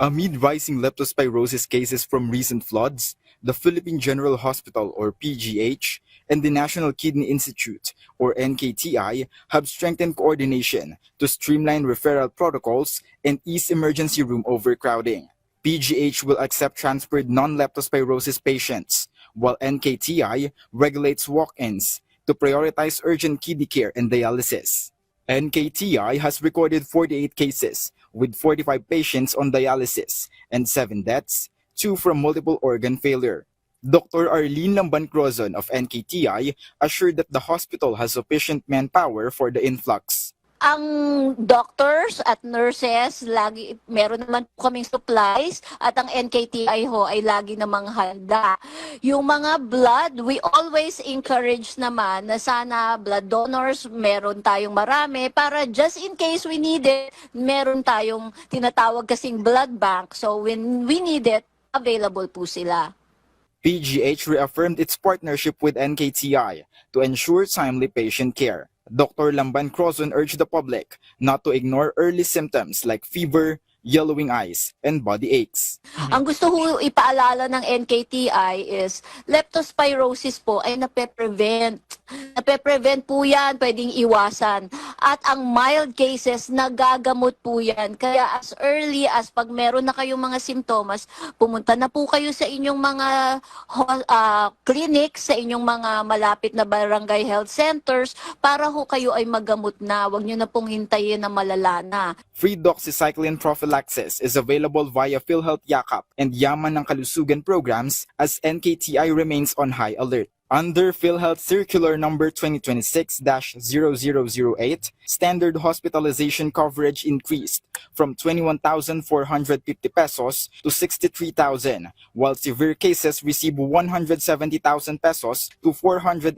Amid rising leptospirosis cases from recent floods, the Philippine General Hospital or PGH and the National Kidney Institute or NKTI have strengthened coordination to streamline referral protocols and ease emergency room overcrowding. PGH will accept transferred non-leptospirosis patients, while NKTI regulates walk-ins to prioritize urgent kidney care and dialysis. NKTI has recorded 48 cases, with 45 patients on dialysis and 7 deaths, 2 from multiple organ failure. Dr. Arlene Lamban-Crozon of NKTI assured that the hospital has sufficient manpower for the influx. Ang doctors at nurses, meron naman po kaming supplies at ang NKTI ho ay lagi namang handa. Yung mga blood, we always encourage naman na sana blood donors, meron tayong marami para just in case we need it, meron tayong tinatawag kasing blood bank. So when we need it, available po sila. PGH reaffirmed its partnership with NKTI to ensure timely patient care. Dr. Lamban-Crozon urged the public not to ignore early symptoms like fever, yellowing eyes, and body aches. Ang gusto ko ipaalala ng NKTI is leptospirosis po ay nape-prevent. Nape-prevent po yan, pwedeng iwasan. At ang mild cases, nagagamot po yan. Kaya as early as pag meron na kayong mga simptomas, pumunta na po kayo sa inyong mga clinics, sa inyong mga malapit na barangay health centers, para ho kayo ay magamot na. Huwag nyo na pong hintayin na malala na. Free doxycycline prophylaxis is available via PhilHealth Yakap and Yaman ng Kalusugan programs as NKTI remains on high alert. Under PhilHealth Circular Number 2026-0008, standard hospitalization coverage increased from 21,450 pesos to 63,000, while severe cases receive 170,000 pesos to 411,000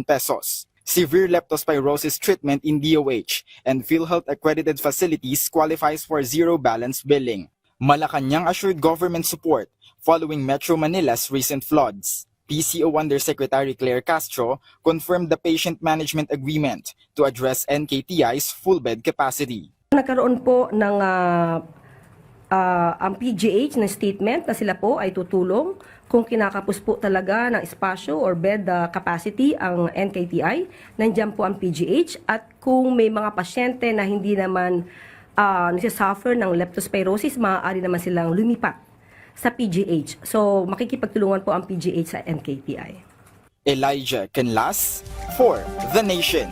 pesos. Severe leptospirosis treatment in DOH and PhilHealth accredited facilities qualifies for zero balance billing. Malacanang assured government support following Metro Manila's recent floods. PCO Undersecretary Claire Castro confirmed the patient management agreement to address NKTI's full bed capacity. Nagkaroon po ng ang PGH na statement na sila po ay tutulong kung kinakapos po talaga ng espasyo or bed capacity ang NKTI. Nandiyan po ang PGH at kung may mga pasyente na hindi naman nagsasuffer ng leptospirosis, maaari naman silang lumipat sa PGH. So, makikipagtulungan po ang PGH sa NKTI. Elijah Canlas for The Nation.